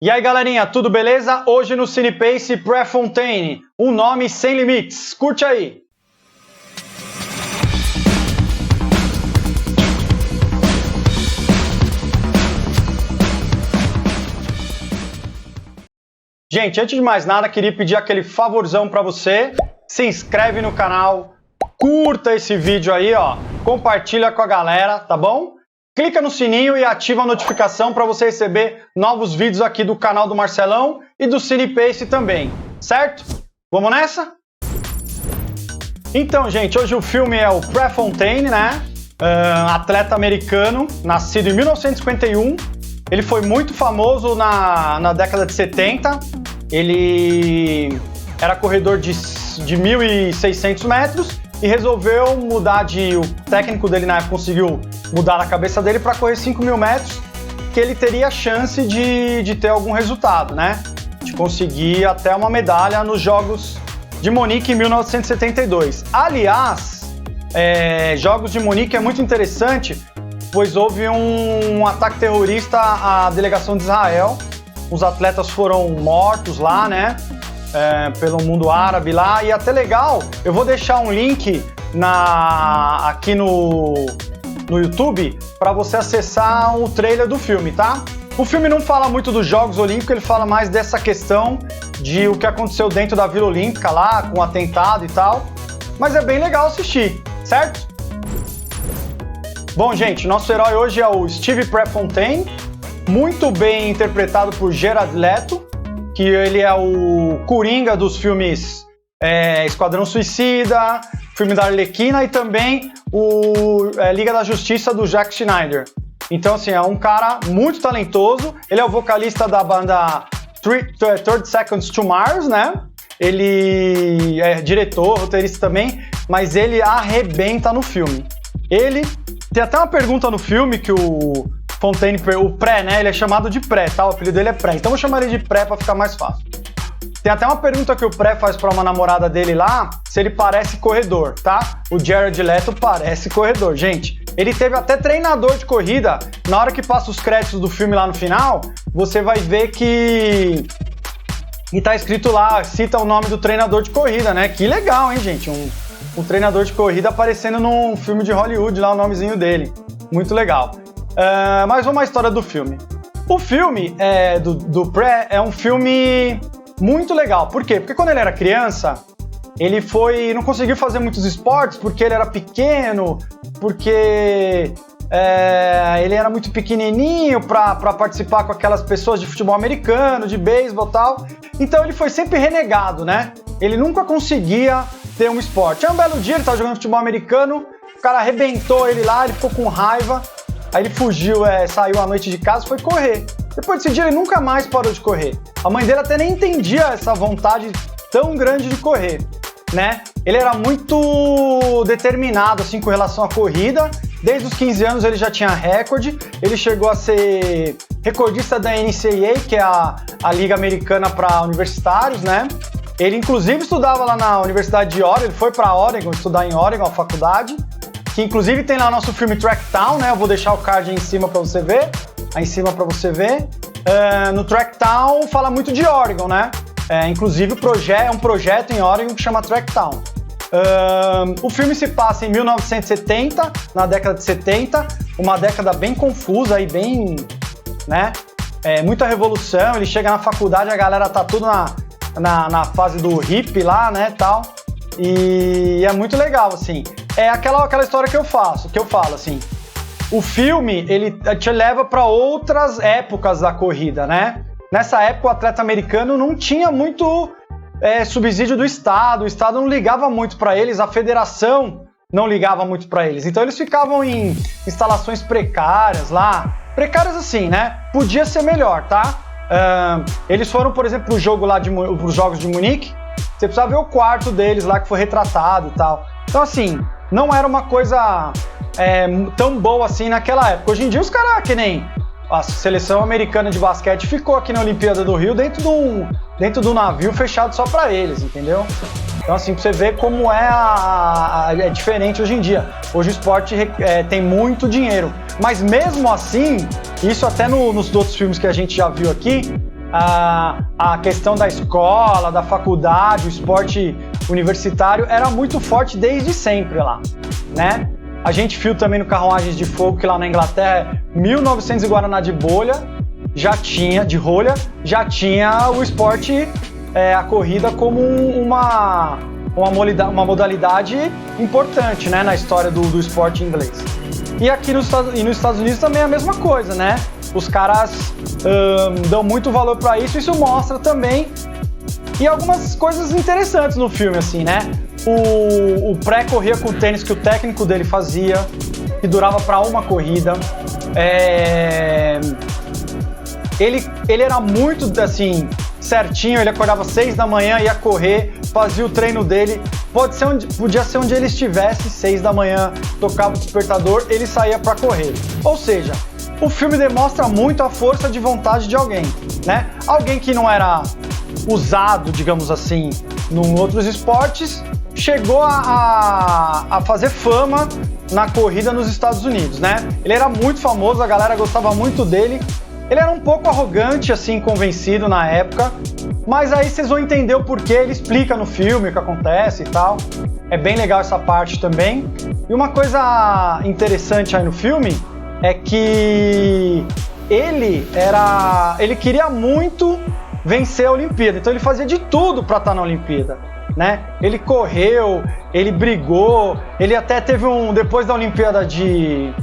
E aí galerinha, tudo beleza? Hoje no Cinepace Prefontaine, um nome sem limites. Curte aí! Gente, antes de mais nada, queria pedir aquele favorzão para você. Se inscreve no canal, curta esse vídeo aí, ó, compartilha com a galera, tá bom? Clica no sininho e ativa a notificação para você receber novos vídeos aqui do canal do Marcelão e do Cinepace também, certo? Vamos nessa? Então, gente, hoje o filme é o Prefontaine, né? Atleta americano, nascido em 1951. Ele foi muito famoso na década de 70. Ele era corredor de 1.600 metros e resolveu mudar o técnico dele na época conseguiu mudar a cabeça dele para correr 5.000 metros, que ele teria chance de ter algum resultado, né? De conseguir até uma medalha nos Jogos de Munique em 1972. Aliás, Jogos de Munique é muito interessante, pois houve um ataque terrorista à delegação de Israel. Os atletas foram mortos lá, né? Pelo mundo árabe lá, e até legal, eu vou deixar um link aqui no YouTube para você acessar o trailer do filme, tá? O filme não fala muito dos Jogos Olímpicos, ele fala mais dessa questão de o que aconteceu dentro da Vila Olímpica lá, com o atentado e tal, mas é bem legal assistir, certo? Bom, gente, nosso herói hoje é o Steve Prefontaine, muito bem interpretado por Jared Leto, que ele é o Coringa dos filmes Esquadrão Suicida, filme da Arlequina e também o Liga da Justiça do Zack Snyder. Então, assim, é um cara muito talentoso. Ele é o vocalista da banda 30 Seconds to Mars, né? Ele é diretor, roteirista também, mas ele arrebenta no filme. Ele tem até uma pergunta no filme que o Fontaine, o Pré, né? Ele é chamado de Pré, tá? O apelido dele é Pré. Então eu vou chamar ele de Pré pra ficar mais fácil. Tem até uma pergunta que o Pré faz pra uma namorada dele lá, se ele parece corredor, tá? O Jared Leto parece corredor. Gente, ele teve até treinador de corrida. Na hora que passa os créditos do filme lá no final, você vai ver que tá escrito lá, cita o nome do treinador de corrida, né? Que legal, hein, gente? Um treinador de corrida aparecendo num filme de Hollywood, lá o nomezinho dele. Muito legal. Mas vamos à história do filme. O filme do Pré é um filme muito legal. Por quê? Porque quando ele era criança, ele não conseguiu fazer muitos esportes porque ele era pequeno, porque ele era muito pequenininho para participar com aquelas pessoas de futebol americano, de beisebol e tal. Então ele foi sempre renegado, né? Ele nunca conseguia ter um esporte. Aí um belo dia ele estava jogando futebol americano, o cara arrebentou ele lá, ele ficou com raiva. Aí ele fugiu, saiu à noite de casa e foi correr. Depois desse dia ele nunca mais parou de correr. A mãe dele até nem entendia essa vontade tão grande de correr, né? Ele era muito determinado assim com relação à corrida. Desde os 15 anos ele já tinha recorde. Ele chegou a ser recordista da NCAA, que é a Liga Americana para Universitários, né? Ele inclusive estudava lá na Universidade de Oregon, ele foi para Oregon estudar em Oregon, a faculdade. Que inclusive tem lá nosso filme Tracktown, né? Eu vou deixar o card aí em cima para você ver. Aí em cima para você ver. No Tracktown fala muito de Oregon, né? Inclusive é um projeto em Oregon que chama Tracktown. O filme se passa em 1970, na década de 70. Uma década bem confusa e bem, né? Muita revolução. Ele chega na faculdade, a galera tá tudo na fase do hippie lá, né? Tal. E é muito legal, assim. É aquela história que eu falo, assim. O filme, ele te leva para outras épocas da corrida, né? Nessa época, o atleta americano não tinha muito subsídio do Estado, o Estado não ligava muito para eles, a federação não ligava muito para eles. Então, eles ficavam em instalações precárias lá. Precárias assim, né? Podia ser melhor, tá? Eles foram, por exemplo, pro jogo lá pros Jogos de Munique. Você precisa ver o quarto deles lá que foi retratado e tal. Então, assim, não era uma coisa tão boa assim naquela época. Hoje em dia, os caras, que nem a seleção americana de basquete, ficou aqui na Olimpíada do Rio dentro de um navio fechado só para eles, entendeu? Então, assim, pra você ver como é diferente hoje em dia. Hoje o esporte tem muito dinheiro. Mas mesmo assim, isso até nos outros filmes que a gente já viu aqui, a questão da escola, da faculdade, o esporte universitário era muito forte desde sempre lá, né? A gente viu também no Carruagens de Fogo que lá na Inglaterra, 1900 e Guaraná de bolha, já tinha o esporte, a corrida como uma modalidade importante, né, na história do esporte inglês. E aqui nos Estados Unidos também é a mesma coisa, né? Os caras dão muito valor para isso mostra também. E algumas coisas interessantes no filme, assim, né? O pré corria com o tênis que o técnico dele fazia, que durava para uma corrida. Ele era muito, assim, certinho, ele acordava às 6 da manhã, ia correr, fazia o treino dele. Podia ser onde ele estivesse, 6 da manhã, tocava o despertador, ele saía para correr. Ou seja, o filme demonstra muito a força de vontade de alguém, né? Alguém que não era usado, digamos assim, em outros esportes, chegou a fazer fama na corrida nos Estados Unidos, né? Ele era muito famoso, a galera gostava muito dele. Ele era um pouco arrogante, assim, convencido na época, mas aí vocês vão entender o porquê, ele explica no filme o que acontece e tal. É bem legal essa parte também. E uma coisa interessante aí no filme é que ele queria muito vencer a Olimpíada, então ele fazia de tudo para estar na Olimpíada, né? Ele correu, ele brigou, ele até teve depois da Olimpíada de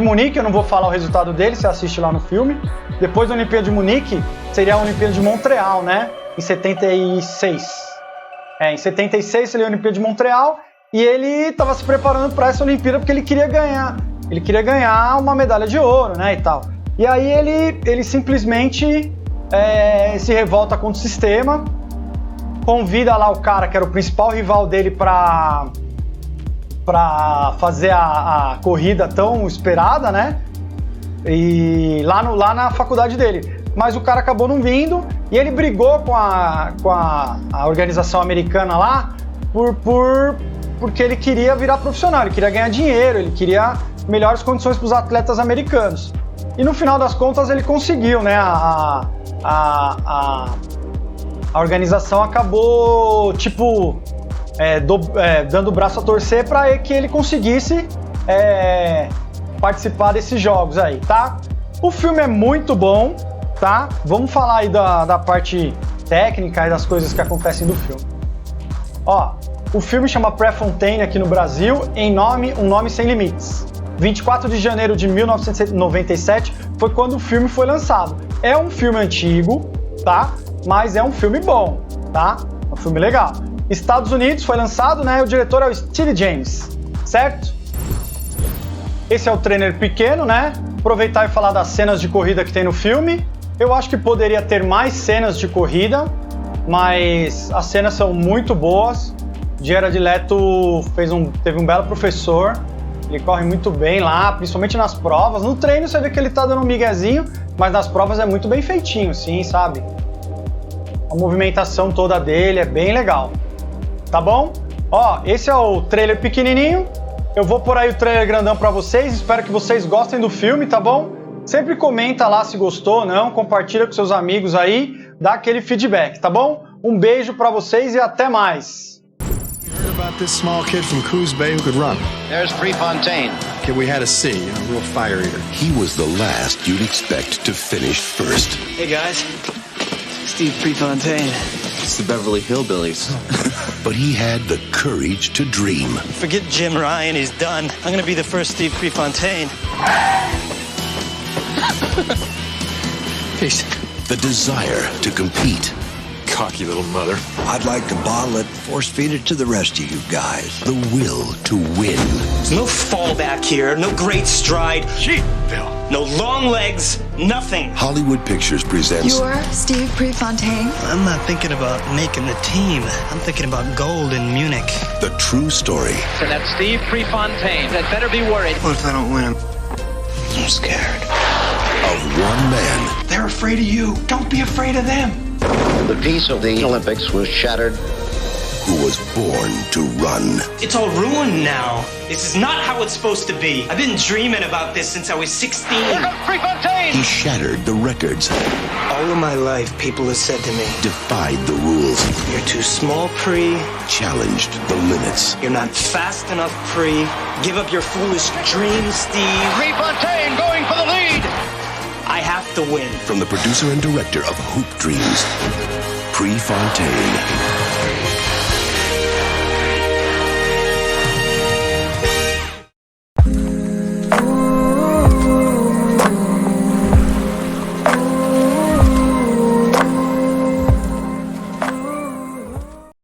Munique, eu não vou falar o resultado dele, você assiste lá no filme. Depois da Olimpíada de Munique, seria a Olimpíada de Montreal, né? Em 76. Em 76 seria a Olimpíada de Montreal e ele estava se preparando para essa Olimpíada porque ele queria ganhar. Ele queria ganhar uma medalha de ouro, né, e tal. E aí ele simplesmente se revolta contra o sistema, convida lá o cara que era o principal rival dele para fazer a corrida tão esperada, né? E lá na faculdade dele. Mas o cara acabou não vindo e ele brigou com a organização americana lá porque ele queria virar profissional, ele queria ganhar dinheiro, ele queria melhores condições para os atletas americanos. E no final das contas ele conseguiu, né? A organização acabou, tipo, dando o braço a torcer para que ele conseguisse participar desses jogos aí, tá? O filme é muito bom, tá? Vamos falar aí da parte técnica e das coisas que acontecem no filme. Ó, o filme chama Prefontaine aqui no Brasil, Um Nome Sem Limites. 24 de janeiro de 1997 foi quando o filme foi lançado. É um filme antigo, tá? Mas é um filme bom, tá? É um filme legal. Estados Unidos foi lançado, né? O diretor é o Steve James, certo? Esse é o trailer pequeno, né? Aproveitar e falar das cenas de corrida que tem no filme. Eu acho que poderia ter mais cenas de corrida, mas as cenas são muito boas. Jared Leto teve um belo professor. Ele corre muito bem lá, principalmente nas provas. No treino você vê que ele tá dando um miguezinho, mas nas provas é muito bem feitinho, sim, sabe? A movimentação toda dele é bem legal. Tá bom? Ó, esse é o trailer pequenininho. Eu vou pôr aí o trailer grandão pra vocês. Espero que vocês gostem do filme, tá bom? Sempre comenta lá se gostou ou não, compartilha com seus amigos aí, dá aquele feedback, tá bom? Um beijo pra vocês e até mais. About this small kid from Coos Bay who could run. There's Prefontaine. Kid we had to see, a real fire eater. He was the last you'd expect to finish first. Hey guys, Steve Prefontaine. It's the Beverly Hillbillies. But he had the courage to dream. Forget Jim Ryan, he's done. I'm gonna be the first Steve Prefontaine. Peace. The desire to compete. Cocky little mother. I'd like to bottle it, force feed it to the rest of you guys. The will to win. There's no fall back here, no great stride. Gee, Bill. No long legs, nothing. Hollywood Pictures presents... You're Steve Prefontaine? I'm not thinking about making the team. I'm thinking about gold in Munich. The true story. And that's Steve Prefontaine. I'd better be worried. What if I don't win? I'm scared. Of one man. They're afraid of you. Don't be afraid of them. The peace of the Olympics was shattered who was born to run. It's all ruined now. This is not how it's supposed to be. I've been dreaming about this since I was 16. Here comes Prefontaine! He shattered the records, All of my life, people have said to me, defied the rules, you're too small, Pre. challenged the limits. You're not fast enough, Pre. Give up your foolish dreams, Steve. Prefontaine going for the lead! I have to win. From the producer and director of Hoop Dreams, Prefontaine.